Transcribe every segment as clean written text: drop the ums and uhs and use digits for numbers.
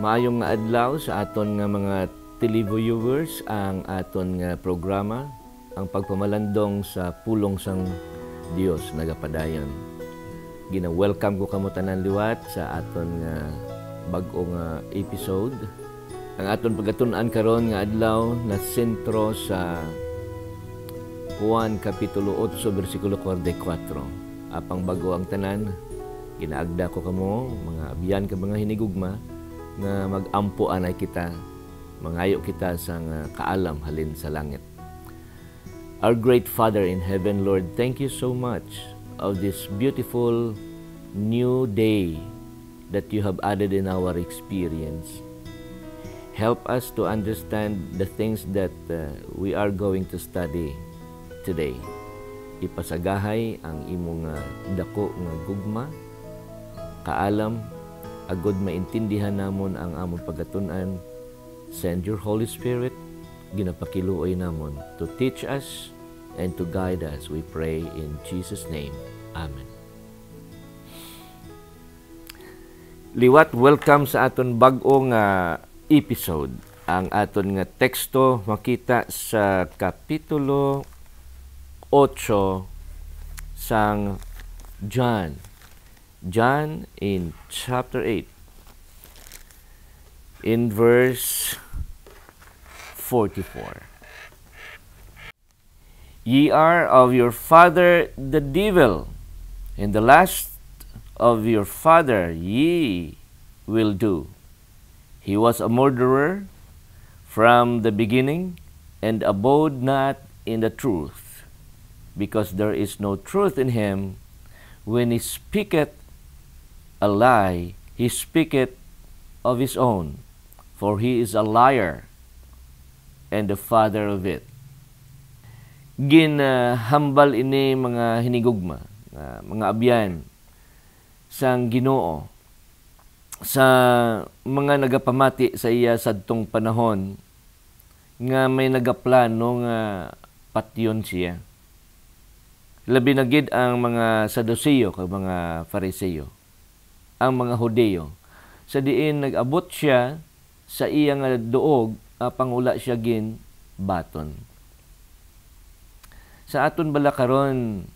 Maayong nga adlaw sa aton nga mga televiewers ang aton nga programa, ang pagpamalandong sa pulong sang Dios nagapadayon. Gina-welcome ko kamo tanan liwat sa aton nga bag-o nga episode. Ang aton pagatun-an karon nga adlaw na sentro sa Juan Kapitulo 8 versikulo 44. Apang bago ang tanan, ginaagda ko kamo mga abiyan ka mga hinigugma nga mag-ampo anay kita, mangayo kita sa kaalam halin sa langit. Our great Father in heaven, Lord, thank you so much of this beautiful new day that you have added in our experience. Help us to understand the things that we are going to study today. Ipasagahay ang imong dako nga gugma, kaalam, agod maintindihan namon ang amon pagatun-an. Send your Holy Spirit, ginapakiluoy namon to teach us and to guide us. We pray in Jesus' name. Amen. Liwat, welcome sa aton bag-o nga episode. Ang aton nga teksto makita sa Kapitulo 8 sang John. John in chapter 8, in verse 44. Ye are of your father the devil, and the lust of your father ye will do. He was a murderer from the beginning, and abode not in the truth, because there is no truth in him. When he speaketh a lie, he speaketh of his own, for he is a liar and the father of it. Ginhambal ini mga hinigugma, mga abyan sang Ginoo sa mga nagapamati sa iya sadtong panahon nga may nagaplano nga patyon siya. Labi na gid ang mga Saduceo kag mga Fariseo, ang mga Hudeo. Sa diin nag-abot siya sa iya nga duog, pangula siya gin baton. Sa aton bala karon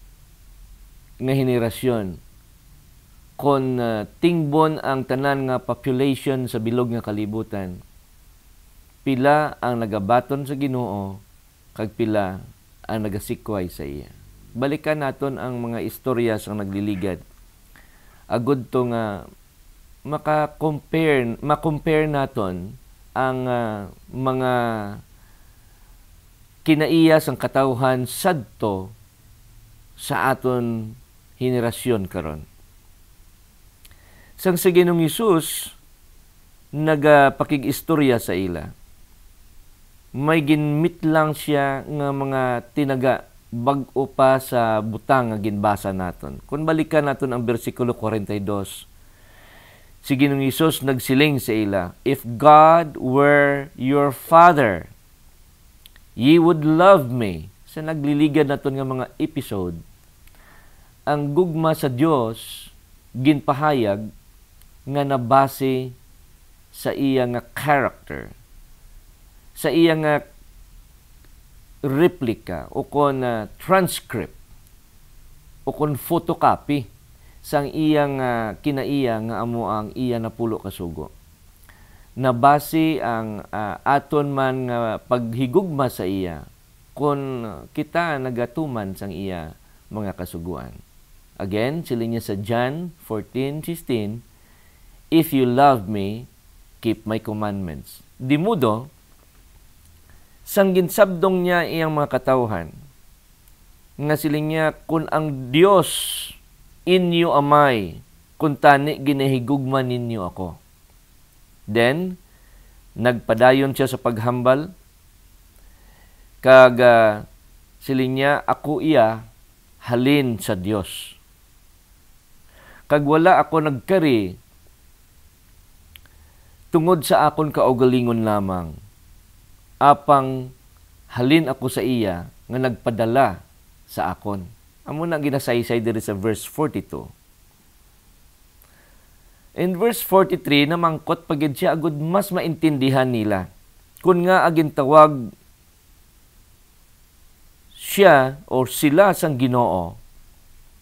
nga henerasyon, kon tingbon ang tanan nga population sa bilog nga kalibutan, pila ang nagabaton sa Ginoo kag pila ang nagasikway sa iya. Balikan naton ang mga istorya sang nagliligad. Agud to nga ma-compare naton ang mga kinaiya sang katawhan sadto sa aton henerasyon karon. Sang sa Ginoong Hesus nagapakig-istorya sa ila, may ginmit lang siya nga mga tinaga bag-o pa sa butang nga ginbasa naton. Kung balikan naton ang bersikulo 42, si Ginoong Hesus nagsiling sa ila, if God were your Father, ye would love me. Sa nagliligad naton nga mga episode, ang gugma sa Dios ginpahayag nga nabase sa iya nga character, sa iya nga replika o kon transcript o kon photocopy sang iyang kinaiya nga amo ang iya napulo ka sugo. Nabase ang aton man nga paghigugma sa iya kung kita nagatuman sang iya mga kasuguan. Again, siling niya sa John 14:16, if you love me, keep my commandments. Di mudo, sang ginsabdong niya iyang mga katawhan, nga siling niya, kung ang Dios inyo amay, kung tani ginahigugma ninyo ako. Then, nagpadayon siya sa paghambal, kag siling niya, ako iya halin sa Dios. Kag wala ako nagkari, tungod sa akon kaugalingon lamang, apang halin ako sa iya nga nagpadala sa akon. Amo na ginasaysay diri sa verse 42. In verse 43, namangkot pagid siya agud mas maintindihan nila. Kung nga agin tawag siya or sila sang Ginoo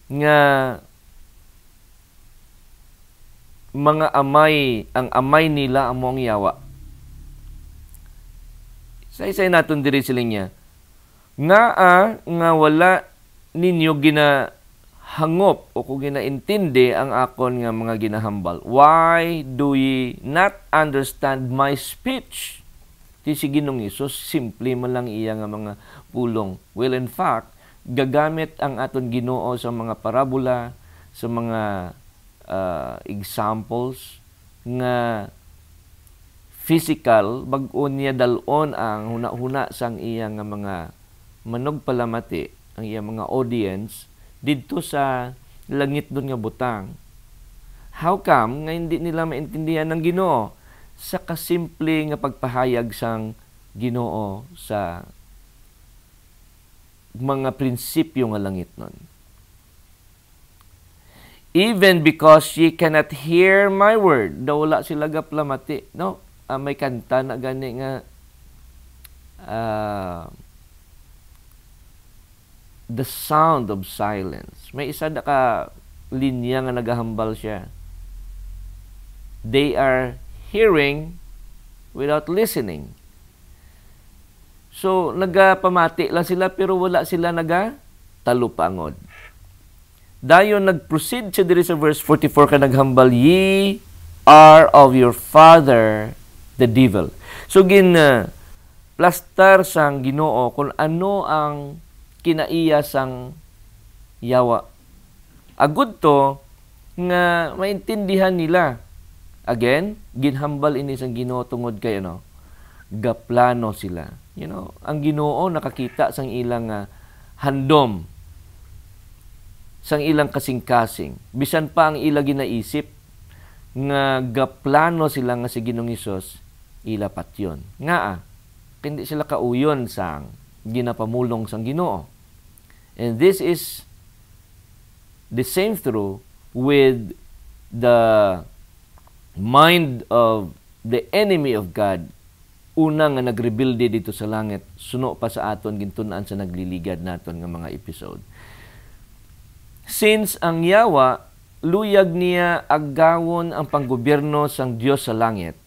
nga mga amay, ang amay nila among yawa. Say naton diri sila niya. Nga wala ninyo ginahangop o kung ginaintindi ang akon nga mga ginahambal. Why do ye not understand my speech? Ti si Ginoong Hesus, simple man lang iya nga mga pulong. Well, in fact, gagamit ang aton Ginoo sa mga parabola, sa mga examples nga physical, bag-o niya dalon ang huna-huna sang iya nga mga manugpalamati, ang iya mga audience, dito sa langit doon nga butang. How come nga hindi nila maintindihan ng Ginoo? Sa kasimple nga pagpahayag sang Ginoo sa mga prinsipyo nga langit nun. Even because ye cannot hear my word. Daw wala sila gaplamati. No? May kanta na gani nga the sound of silence. May isa na ka linya nga nagahambal siya. They are hearing without listening. So, nagapamati lang sila pero wala sila nagatalupangod. Dayon nag-proceed siya diri sa verse 44 ka naghambal, ye are of your father the devil. So plastar sang Ginoo kung ano ang kinaiya sang yawa. Agud to nga maintindihan nila. Again, ginhambal ini sang Ginoo tungod kay gaplano sila. Ang Ginoo nakakita sang ilang handom, sang ilang kasing-kasing. Bisan pa ang ila ginaisip nga gaplano sila nga si Ginoong Hesus, ila patyon. Hindi sila kauyon sang ginapamulong sang Ginoo. And this is the same true with the mind of the enemy of God. Una nga nagrebelde dito sa langit, suno pa sa aton gintunan sa nagliligad naton nga mga episode. Since ang yawa, luyag niya aggawon ang panggobyerno sang Dios sa langit,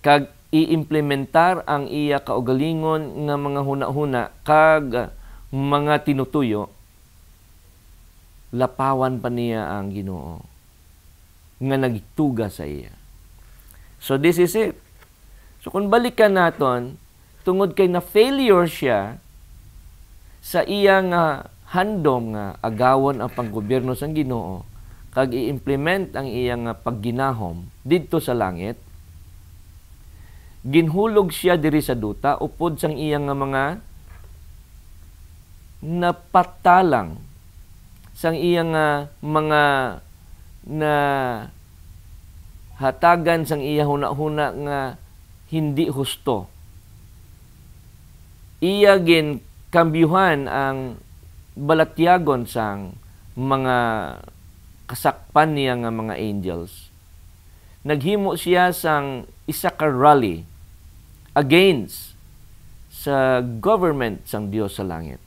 kag iimplementar ang iya kaugalingon nga mga huna-huna kag mga tinutuyo, lapawan pa niya ang Ginoo nga nagituga sa iya. So this is it. So kung balikan naton, tungod kay na failure siya sa iya nga handom nga agawon ang panggobyerno sang Ginoo kag i-implement ang iyang pagginahom didto sa langit, ginhulog siya diri sa duta upod sang iyang mga napatalang sang iyang mga na hatagan sang iya huna-huna nga hindi husto. Iya gin kambyuhan ang balatyagon sang mga kasakpan niya nga mga angels. Naghimo siya sang isa ka rally against sa government sang Dios sa langit.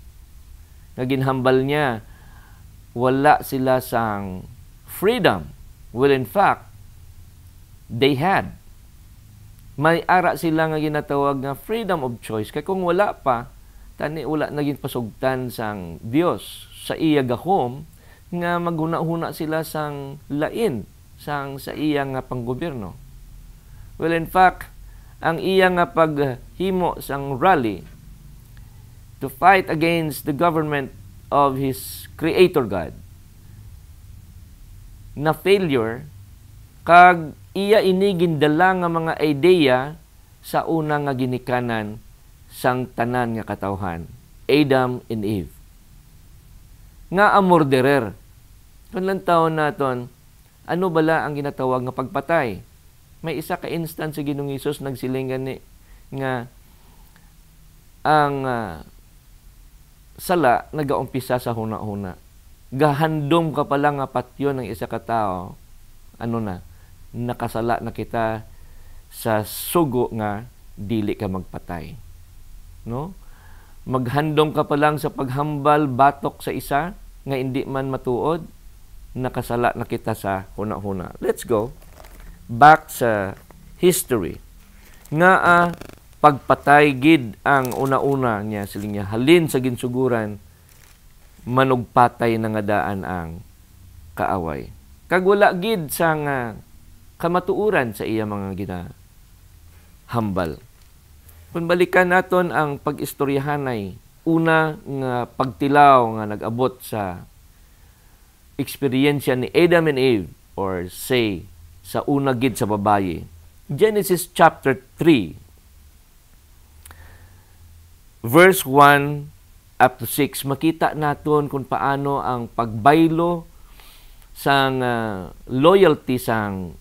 Naginhambal niya wala sila sang freedom. Well, in fact, they had. May ara sila nga ginatawag nga freedom of choice. Kaya kung wala pa, tani wala naging pasugtan sang Dios sa iya gahom nga maghuna-huna sila sang lain sang sa iya nga panggobyerno. Well, in fact, ang iya nga paghimo sang rally to fight against the government of his creator God na failure kag iya ini gindala nga mga ideya sa una nga ginikanan sang tanan nga katawhan, Adam and Eve. Nga amorderer. Kung lang taon naton, ano bala ang ginatawag nga pagpatay? May isa ka instance sa Ginoong Hesus nagsiling gani nga ang sala nagaumpisa sa huna-huna. Gahandom ka pala nga patyon ng isa ka tao, nakasala na kita sa sugo nga dili ka magpatay. No? Maghandom ka pa lang sa paghambal batok sa isa nga hindi man matuod, nakasala na kita sa huna-huna. Let's go back sa history. Nga pagpatay gid ang una-una niya siling niya halin sa ginsuguran manugpatay na nga daan ang kaaway. Kag wala gid sa nga kamatuuran sa iya mga ginahambal. Kung balikan naton ang pag-istoryahanay, una nga pagtilaw nga nag-abot sa eksperyensya ni Adam and Eve or say sa una gid sa babaye. Genesis chapter 3 verse 1 up to 6 makita naton kung paano ang pagbaylo sang loyalty sang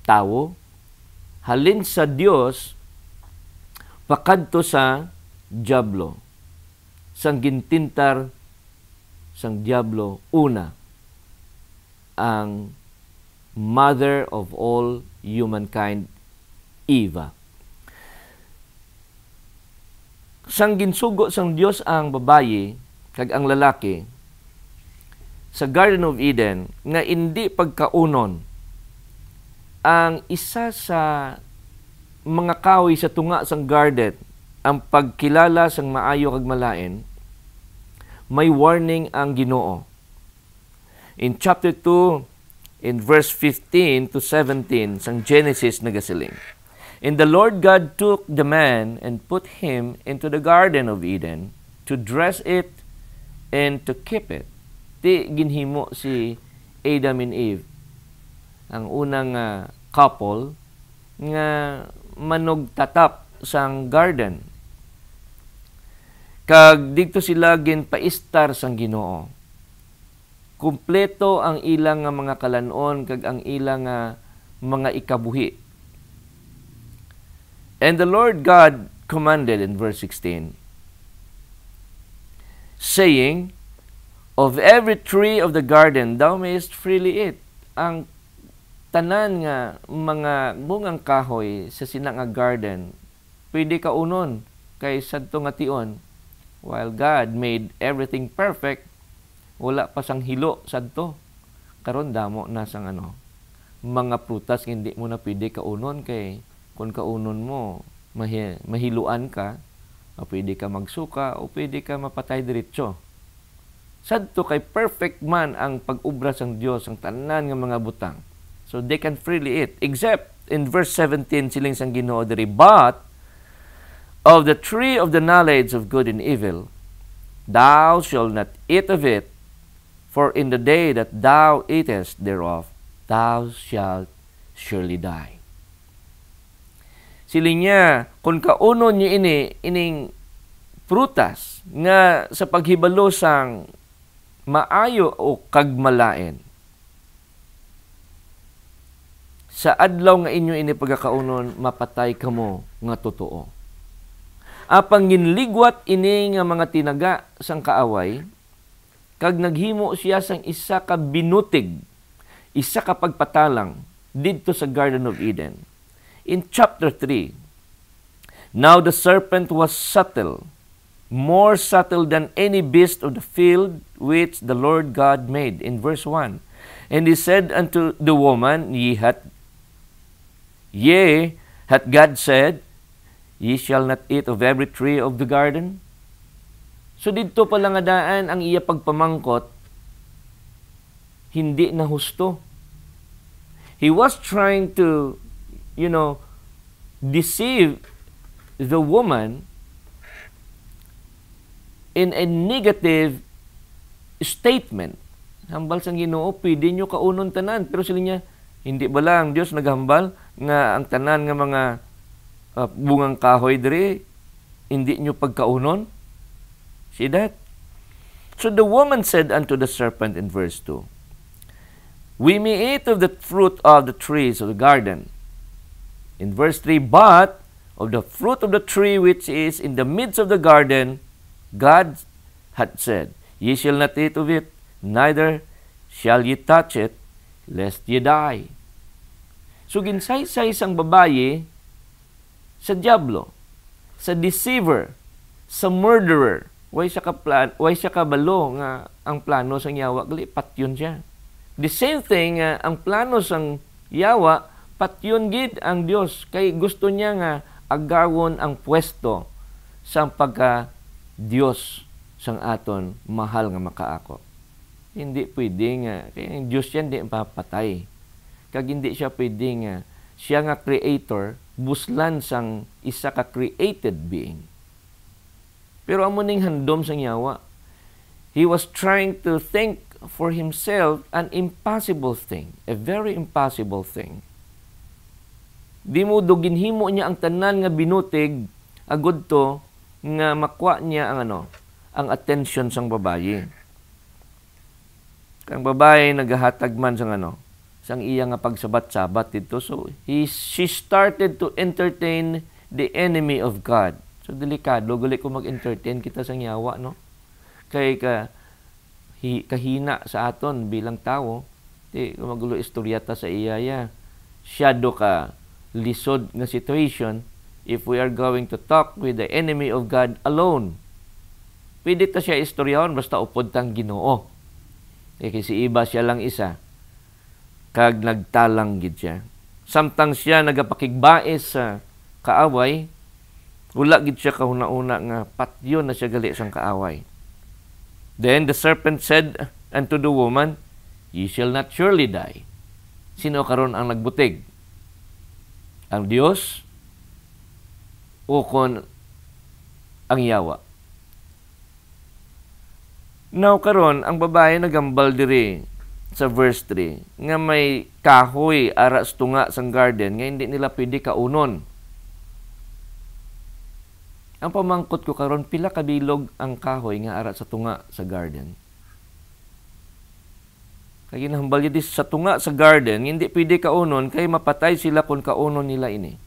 tao halin sa Dios pakadto sa diablo. Sang gintintar sang diablo una ang mother of all humankind, Eva. Sang ginsugo sang Dios ang babayi kag ang lalaki sa Garden of Eden nga hindi pagkaunon ang isa sa mga kahoy sa tunga sang garden ang pagkilala sang maayo kag malain, may warning ang Ginoo. In chapter 2, in verse 15 to 17 sang Genesis nagasiling, "And the Lord God took the man and put him into the Garden of Eden to dress it and to keep it." Di ginhimo si Adam and Eve, ang unang couple nga manugtatap sang garden. Kag dito sila ginpaistar sang Ginoo. Kumpleto ang ilang nga mga kalanon kag ang ilang mga ikabuhi. And the Lord God commanded in verse 16, saying, "Of every tree of the garden thou mayest freely eat." Ang tanan nga mga bungang kahoy sa sinang nga garden, pwede ka unon kay sadto nga tion. While God made everything perfect, wala pa sang hilo sadto. Karon damo na sang mga prutas hindi mo na pwede ka unon kay kung kaunon mo mahiluan ka, o pwede ka magsuka o pwede ka mapatay diretso. Sadto kay perfect man ang pag-ubra sang Dios ang tanan nga mga butang. So they can freely eat. Except in verse 17, siling sang Ginoo diri, "But of the tree of the knowledge of good and evil, thou shalt not eat of it, for in the day that thou eatest thereof, thou shalt surely die." Siling niya, kung kaunon niyo ining prutas nga sa paghibalo sang maayo o kagmalain, sa adlaw nga inyo ini pagkakaunon, mapatay kamo nga totoo. Apang ginligwat ini nga mga tinaga sang kaaway, kag naghimo siya sang isa ka binutig, isa ka pagpatalang didto sa Garden of Eden. In chapter 3, "Now the serpent was subtle, more subtle than any beast of the field which the Lord God made." In verse 1, "And he said unto the woman, Yea, hath God said, Ye shall not eat of every tree of the garden?" So dito pala nga daan ang iya pagpamangkot, hindi na husto. He was trying to, deceive the woman in a negative statement. Hambal sang Ginoo, pwede nyo kaunon tanan. Pero sila niya, hindi ba lang Diyos naghambal nga ang tanan nga mga bungang kahoy diri, hindi nyo pagkaunon? See that? So the woman said unto the serpent in verse 2, "We may eat of the fruit of the trees of the garden." In verse 3, "But of the fruit of the tree which is in the midst of the garden, God had said, Ye shall not eat of it, neither shall ye touch it, lest ye die." So ginsaysay sang babaye sa diablo, sa deceiver, sa murderer. Way siya kabalo nga ang plano sang yawa gali patyon siya. The same thing ang plano sang yawa patyon gid ang Dios kay gusto niya nga agawon ang pwesto sang pagka Dios sang aton mahal nga makaako. Hindi pwede nga kay ang Dios yan di mapatay. Kag hindi siya pwede nga siya nga creator buslan sang isa ka created being. Pero amo ning handom sang yawa. He was trying to think for himself an impossible thing, a very impossible thing. Di mo ginhimo niya ang tanan nga binutig agud to nga makwa niya ang ang attention sang babaye. Kang babae nagahatag man sang sang iya nga pagsabat-sabat dito. So she started to entertain the enemy of God. So delikado gali ko mag-entertain kita sang yawa, no? Kay kahina sa aton bilang tao, di magulo istoryata sa iyaya. Shadow ka lisod nga situation if we are going to talk with the enemy of God alone. Pwede ta siya istoryahon basta upod tang Ginoo. Kasi iba siya lang isa. Kag nagtalang gid siya. Samtang siya nagapakigbaes sa kaaway, wala gid siya kahuna-una nga patyon na siya gali sang kaaway. Then the serpent said unto the woman, "Ye shall not surely die." Sino karon ang nagbutig? Ang Dios o kon ang yawa? Now karon ang babae nagambal diri sa verse 3 nga may kahoy ara sa tunga sang garden nga hindi nila pwede kaunon. Ang pamangkot ko karon pila ka bilog ang kahoy nga ara sa tunga sa garden. Kay ginahambal yun sa tunga sa garden, hindi pwede kaunon kay mapatay sila kung kaunon nila ini.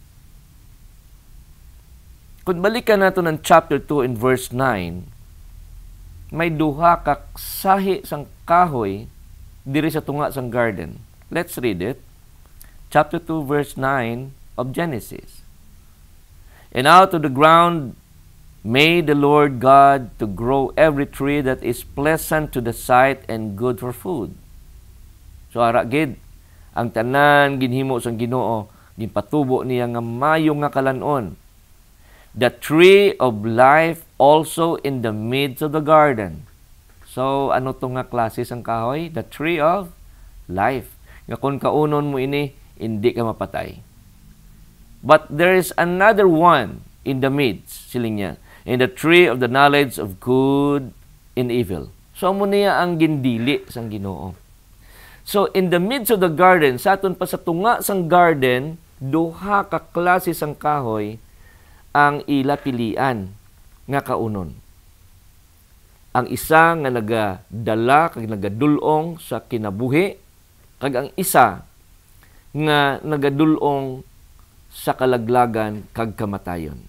Kung balikan nato ng chapter 2 in verse 9, may duha ka sahi sang kahoy diri sa tunga sang garden. Let's read it. Chapter 2 verse 9 of Genesis. And out of the ground made the Lord God to grow every tree that is pleasant to the sight and good for food. So ara gid ang tanan ginhimo sang Ginoo, ginpatubo niya nga mayo nga kalanon. The tree of life also in the midst of the garden. So, ano to nga klase sang kahoy? The tree of life. Nga kung kaunon mo ini, hindi ka mapatay. But there is another one in the midst, siling niya, in the tree of the knowledge of good and evil. So, amo niya ang gindili sang Ginoo. So, in the midst of the garden, sa aton pa sa tunga sang garden, duha ka klase sang kahoy ang ila pilian nga kaunon. Ang isa nga nagadala kag nagadulong sa kinabuhi, kag ang isa nga nagadulong sa kalaglagan kag kamatayon.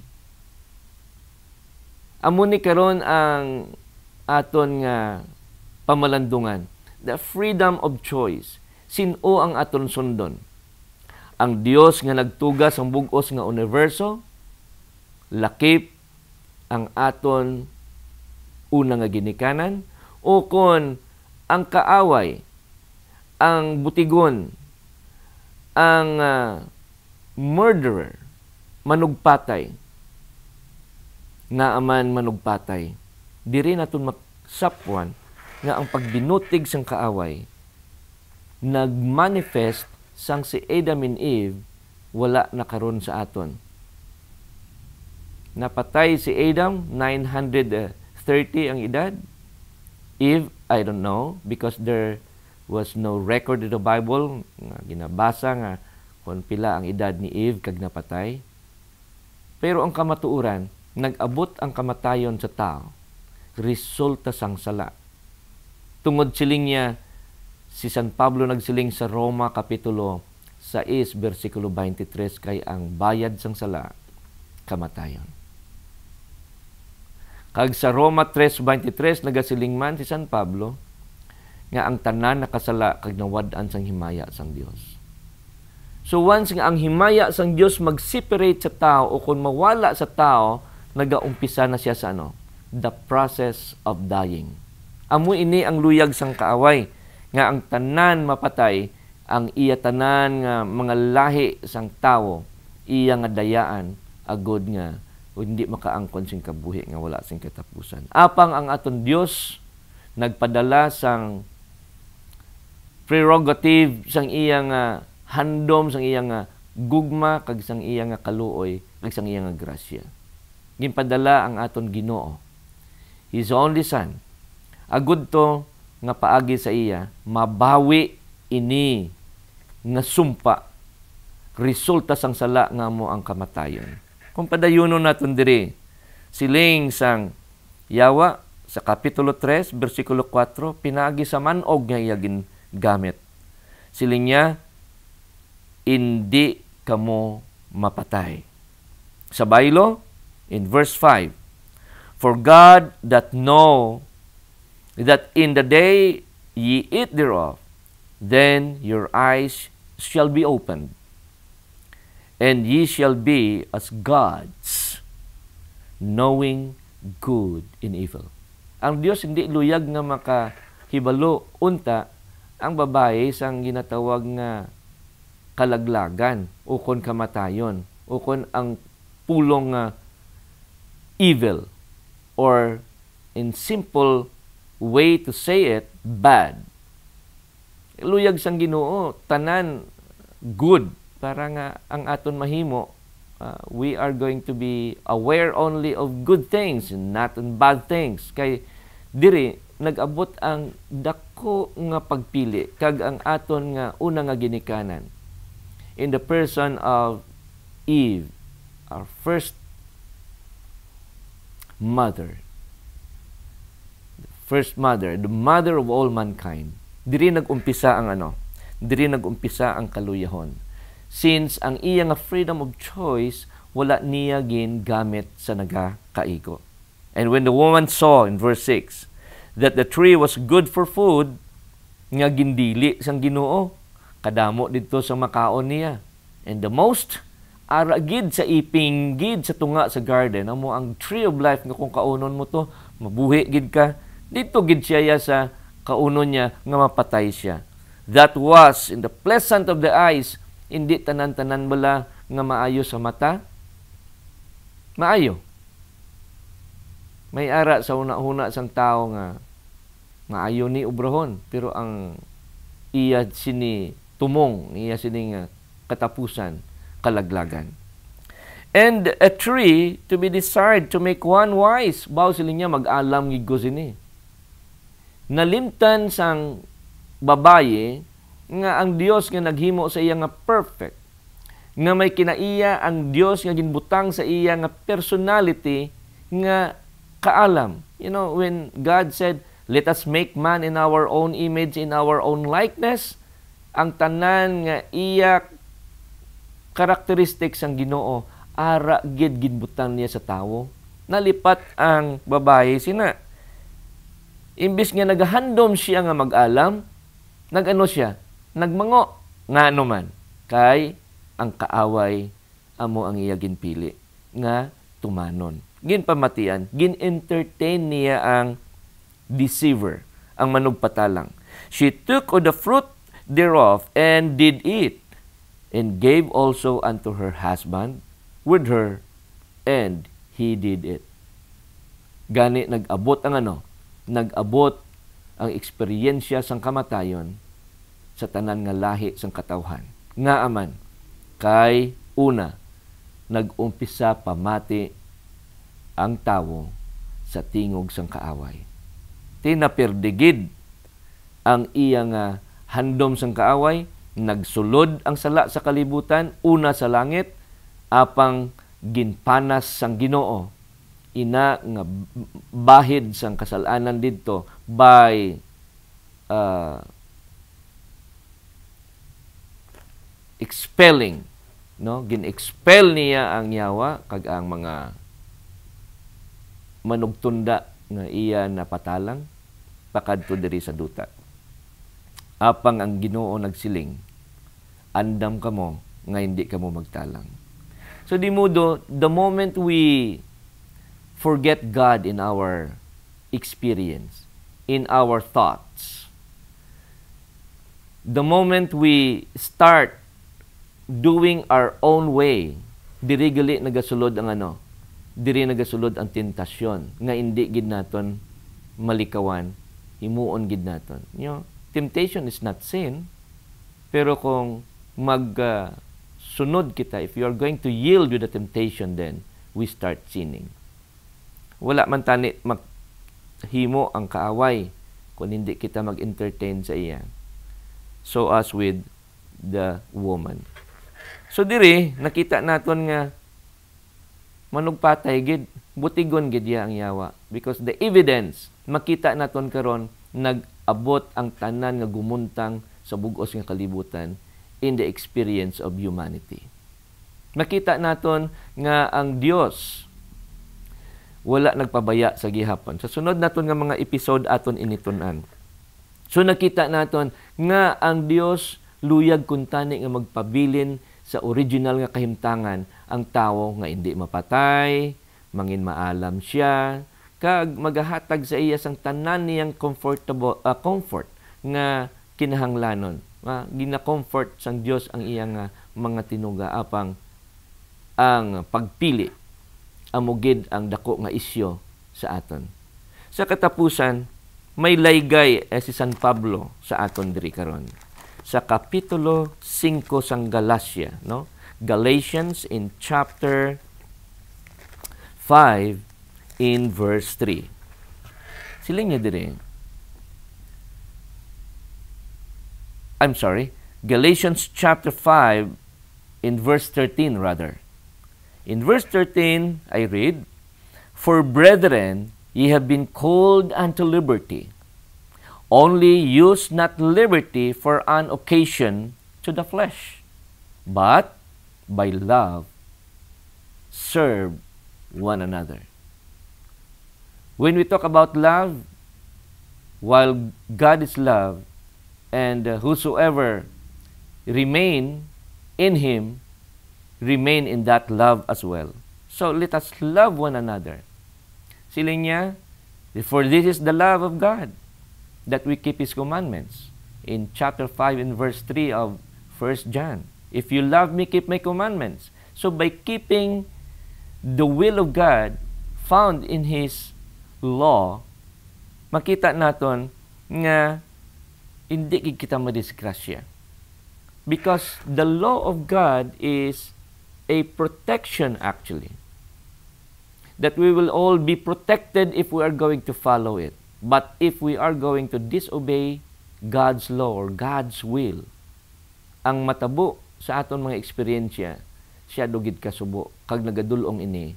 Amo ni karon ang aton nga pamalandungan, the freedom of choice. Sin-o ang aton sundon? Ang Dios nga nagtugas ang bug-os nga universo, lakip ang aton una nga ginikanan, o kon ang kaaway, ang butigon, ang murderer, manugpatay, nga aman manugpatay. Diri naton maksapwan nga ang pagbinutig sang kaaway nagmanifest sang si Adam and Eve wala na karon sa aton. Napatay si Adam, 930 ang edad. Eve, I don't know, because there was no record in the Bible nga ginabasa nga kung pila ang edad ni Eve kag napatay. Pero ang kamatuoran, nag-abot ang kamatayon sa tao, resulta sang sala. Tungod siling niya, si San Pablo nagsiling sa Roma Kapitulo 6, versikulo 23, kay ang bayad sang sala, kamatayon. Kag sa Roma 3:23 nagasiling man si San Pablo nga ang tanan nakasala kag nawad-an sang himaya sang Dios. So once nga ang himaya sang Dios mag-separate sa tao o kung mawala sa tao, nagaumpisa na siya sa ano? The process of dying. Amo ini ang luyag sang kaaway nga ang tanan mapatay, ang iya tanan nga mga lahi sang tao, iya nga dayaan agod nga o hindi makaangkon sing kabuhi nga wala sing katapusan. Apang ang aton Dios nagpadala sang prerogative sang iya nga handom, sang iya nga gugma, kag sang iya nga kaluoy, kag sang iya nga grasya. Ginpadala ang aton Ginoo, His only Son, agud to nga paagi sa iya, mabawi ini nga sumpa, resulta sang sala nga mo ang kamatayon. Kung padayunon naton diri, siling sang Yawa sa Kapitulo 3, versikulo 4, pinagi sa manog nga iya gamit. Siling niya, hindi kamo mapatay. Sa baylo, in verse 5, for God that know that in the day ye eat thereof, then your eyes shall be opened, and ye shall be as gods, knowing good and evil. Ang Dios hindi luyag nga makahibalo unta ang babae sang ginatawag nga kalaglagan o kon kamatayon o kon ang pulong evil, or in simple way to say it, bad. Luyag sang Ginoo tanan good para nga ang aton mahimo, we are going to be aware only of good things and not on bad things. Kay diri nag-abot ang dako nga pagpili kag ang aton nga una nga ginikanan in the person of Eve, our first mother, the mother of all mankind. Diri nag-umpisa ang diri nag-umpisa ang kaluyahon. Since ang iya nga freedom of choice, wala niya gamit sa nagakaigo. And when the woman saw, in verse 6, that the tree was good for food, nga gindili sang Ginoo, kadamo dito sa makaon niya. And the most, aragid sa iping, gid sa tunga sa garden, amo ang tree of life nga kung kaunon mo to, mabuhi gid ka, dito gid siya sa kaunon niya nga mapatay siya. That was in the pleasant of the eyes, hindi tanan-tanan bala nga maayo sa mata. Maayo. May ara sa una-una sang tao nga maayo ni ubrahon, pero ang iya sini tumong, iya sini nga katapusan, kalaglagan. And a tree to be desired to make one wise. Baw sila niya mag-alam gid ko sini. Nalimtan sang babaye nga ang Dios nga naghimo sa iya nga perfect, nga may kinaiya ang Dios nga ginbutang sa iya nga personality nga kaalam. You know, when God said, let us make man in our own image, in our own likeness, ang tanan nga iya characteristics ang Ginoo, ara gid ginbutang niya sa tawo. Nalipat ang babae sina. Imbis nga nagahandom siya nga mag-alam, nagano siya? Nagmango. Nga man, kay ang kaaway amo ang iya ginpili nga tumanon. Ginpamatian, gin-entertain niya ang deceiver, ang manugpatalang. She took of the fruit thereof and did eat, and gave also unto her husband with her, and he did it. Gani nag-abot ang nag-abot ang eksperyensya sang kamatayon sa tanan nga lahi sang katawhan. Nga aman, kay una, nag-umpisa pamati ang tawo sa tingog sang kaaway. Tinapirdigid ang iya nga handom sang kaaway, nagsulod ang sala sa kalibutan, una sa langit, apang ginpanas sang Ginoo. Ina nga bahid sang kasalanan didto by expelling, no? Gin-expel niya ang yawa kag ang mga manugtunda nga iya napatalang pakadto diri sa duta. Apang ang Ginoo nagsiling, andam kamo nga hindi ka mo magtalang. So di modo, the moment we forget God in our experience, in our thoughts, the moment we start doing our own way, diri gali nagasulod ang diri nagasulod ang tentasyon nga hindi gid naton malikawan, himuon gid naton. Temptation is not sin, pero kung sunod kita, if you are going to yield with the temptation, then we start sinning. Wala man tani maghimo ang kaaway kung hindi kita mag-entertain sa iya. So as with the woman. So diri nakita naton nga manugpatay gid, butigon gid ya ang yawa, because the evidence makita naton karon nag-abot ang tanan nga gumuntang sa bug-os nga kalibutan in the experience of humanity. Makita naton nga ang Dios wala nagpabaya sa gihapon. Sa sunod naton nga mga episode aton initun-an. So nakita naton nga ang Dios luyag kuntani nga magpabilin sa original nga kahimtangan ang tawo nga hindi mapatay, mangin maalam siya, kag magahatag sa iya sang tanan niyang comfort nga kinahanglanon. Gina-comfort sang Dios ang iyang mga tinuga apang ang pagpili amugid ang dako nga isyo sa aton. Sa katapusan, may laygay si San Pablo sa aton diri karon. Sa kapitulo 5 sang Galacia, no? Galatians in chapter 5 in verse 3. Siling niya diri. Galatians chapter 5 in verse 13 rather. In verse 13, I read, "For brethren, ye have been called unto liberty. Only use not liberty for an occasion to the flesh, but by love serve one another." When we talk about love, while God is love, and whosoever remain in Him, remain in that love as well. So let us love one another. Siling niya, "For this is the love of God, that we keep His commandments." In chapter 5 and verse 3 of 1 John. "If you love me, keep my commandments." So by keeping the will of God found in His law, makita naton nga hindi kita madisgrasya. Because the law of God is a protection actually. That we will all be protected if we are going to follow it. But if we are going to disobey God's law or God's will, ang matabo sa aton mga eksperyensya, siya dugid kasubo, kag nagadulong ini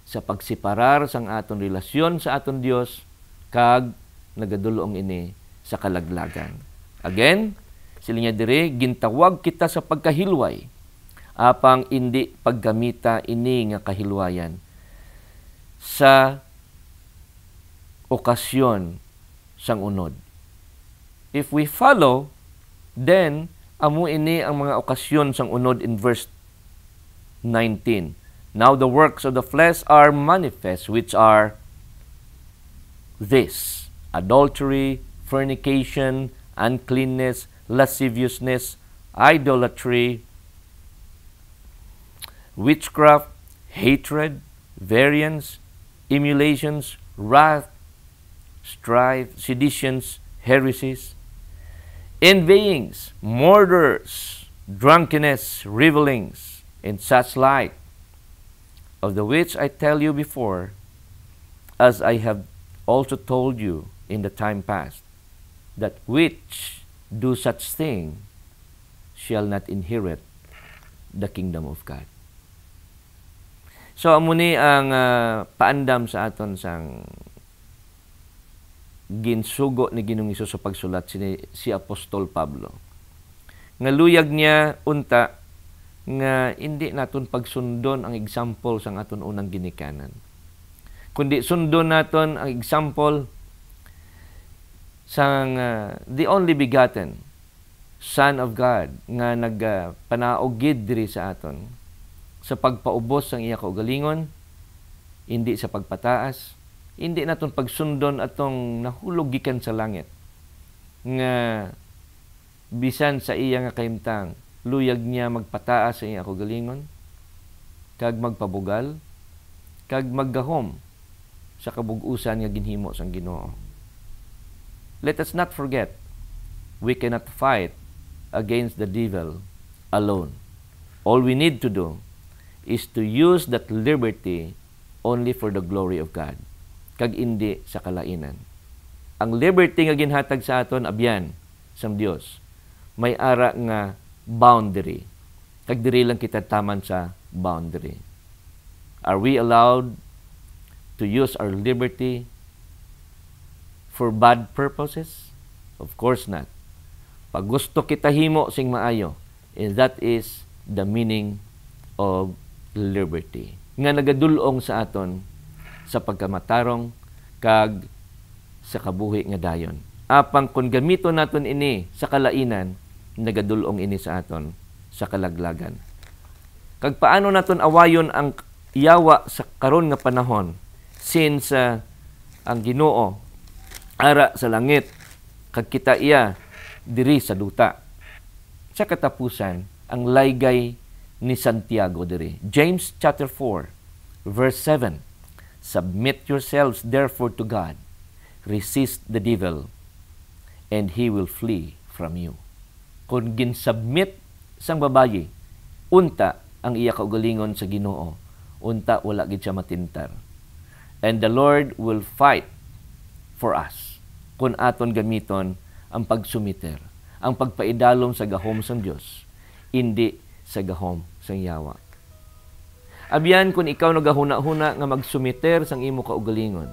sa pagsiparar sang aton relasyon sa aton Dios, kag nagadulong ini sa kalaglagan. Again, sila niya dire, gintawag kita sa pagkahilway, apang hindi paggamita ini nga kahilwayan sa okasyon sang unod. If we follow, then amo ini ang mga okasyon sang unod in verse 19. "Now the works of the flesh are manifest, which are this: adultery, fornication, uncleanness, lasciviousness, idolatry, witchcraft, hatred, variance, emulations, wrath, strife, seditions, heresies, envyings, murders, drunkenness, revelings, and such like, of the which I tell you before, as I have also told you in the time past, that which do such thing shall not inherit the kingdom of God." So amo ni ang paandam sa aton sang ginsugo ni Ginoong Hesus sa pagsulat si Apostol Pablo. Nga luyag niya unta nga hindi naton pagsundon ang example sang aton unang ginikanan, kundi sundon naton ang example sang the only begotten Son of God nga nagpanaogid diri sa aton sa pagpaubos sang iya kaugalingon, hindi sa pagpataas, hindi naton pagsundon atong nahulog gikan sa langit nga bisan sa iya nga kahimtang luyag niya magpataas sa iya kaugalingon kag magpabugal kag maggahom sa kabug-usan nga ginhimo sang Ginoo. Let us not forget, we cannot fight against the devil alone. All we need to do is to use that liberty only for the glory of God, kag indi sa kalainan. Ang liberty nga ginhatag sa aton abyan sa Dios may ara nga boundary, kag diri lang kita taman sa boundary. Are we allowed to use our liberty for bad purposes? Of course not. Pag gusto kita himo sing maayo, and that is the meaning of liberty. Nga nagadulong sa aton sa pagkamatarong kag sa kabuhi nga dayon. Apang kung gamiton naton ini sa kalainan, nagadulong ini sa aton sa kalaglagan. Kag paano naton awayon ang yawa sa karon nga panahon since ang Ginoo ara sa langit kag kita iya diri sa duta. Sa katapusan, ang laygay ni Santiago diri. James chapter 4, verse 7. Submit yourselves therefore to God. Resist the devil, and he will flee from you. Kung ginsubmit sang babayi, unta ang iya kaugalingon sa Ginoo, unta wala gid siya matintar. And the Lord will fight for us kung aton gamiton ang pagsumiter, ang pagpaidalom sa gahom sang Dios, hindi sa gahom sang yawa. Abyan kung ikaw nagahuna-huna nga magsumiter sang imo kaugalingon,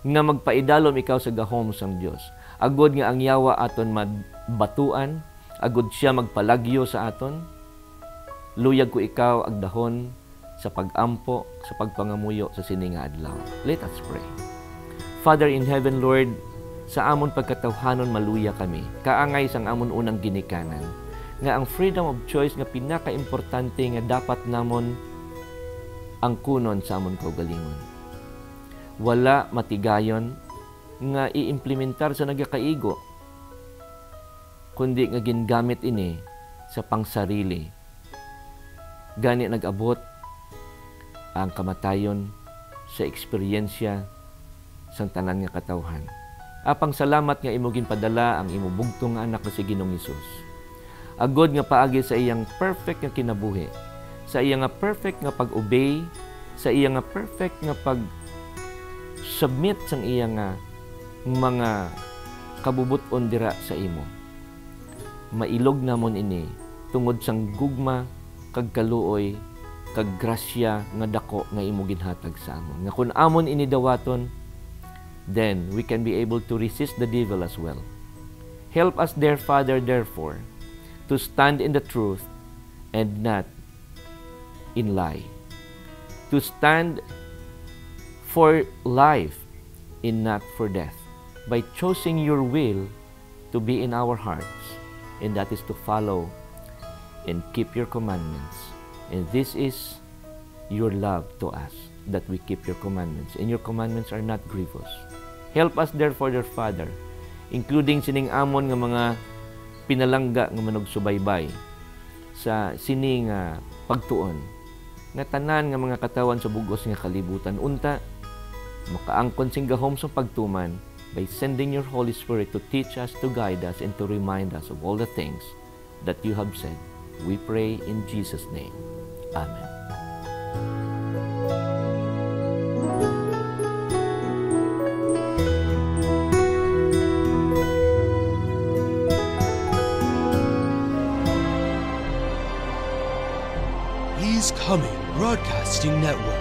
nga magpaidalom ikaw sa gahom sang Dios, agod nga ang yawa aton madbatuan, agod siya magpalagyo sa aton, luyag ko ikaw agdahon sa pagampo, sa pagpangamuyo sa sini nga adlaw. Let us pray. Father in heaven, Lord, sa amon pagkatawhanon maluya kami, kaangay sang amon unang ginikanan, nga ang freedom of choice nga pinaka-importante nga dapat namon ang kunon sa amon kaugalingon. Wala matigayon nga iimplementar sa nagakaigo, kundi nga gingamit ini sa pangsarili. Gani nag-abot ang kamatayon sa eksperyensya sang tanan nga katawhan. Apang salamat nga imo ginpadala ang imo bugtong nga anak na si Ginoong Hesus. Agod nga paagi sa iyang perfect nga kinabuhi, sa iyang nga perfect nga pag-obey, sa iyang nga perfect nga pag-submit sang iyang nga mga kabubuton dira sa imo. Mailog namon ini tungod sang gugma kag kaluoy kag grasya nga dako nga imo ginhatag sa amon. Nga kun amon ini dawaton, then we can be able to resist the devil as well. Help us, dear Father, therefore, to stand in the truth and not in lie. To stand for life and not for death, by choosing your will to be in our hearts, and that is to follow and keep your commandments. And this is your love to us, that we keep your commandments, and your commandments are not grievous. Help us therefore, dear Father, including sining amon nga mga pinalangga nga manugsubaybay sa sining pagtuon, nga tanan nga mga katawan sa bugos nga kalibutan, unta makaangkon sing gahom sa pagtuman by sending your Holy Spirit to teach us, to guide us, and to remind us of all the things that you have said. We pray in Jesus' name. Amen. He's Coming Broadcasting Network.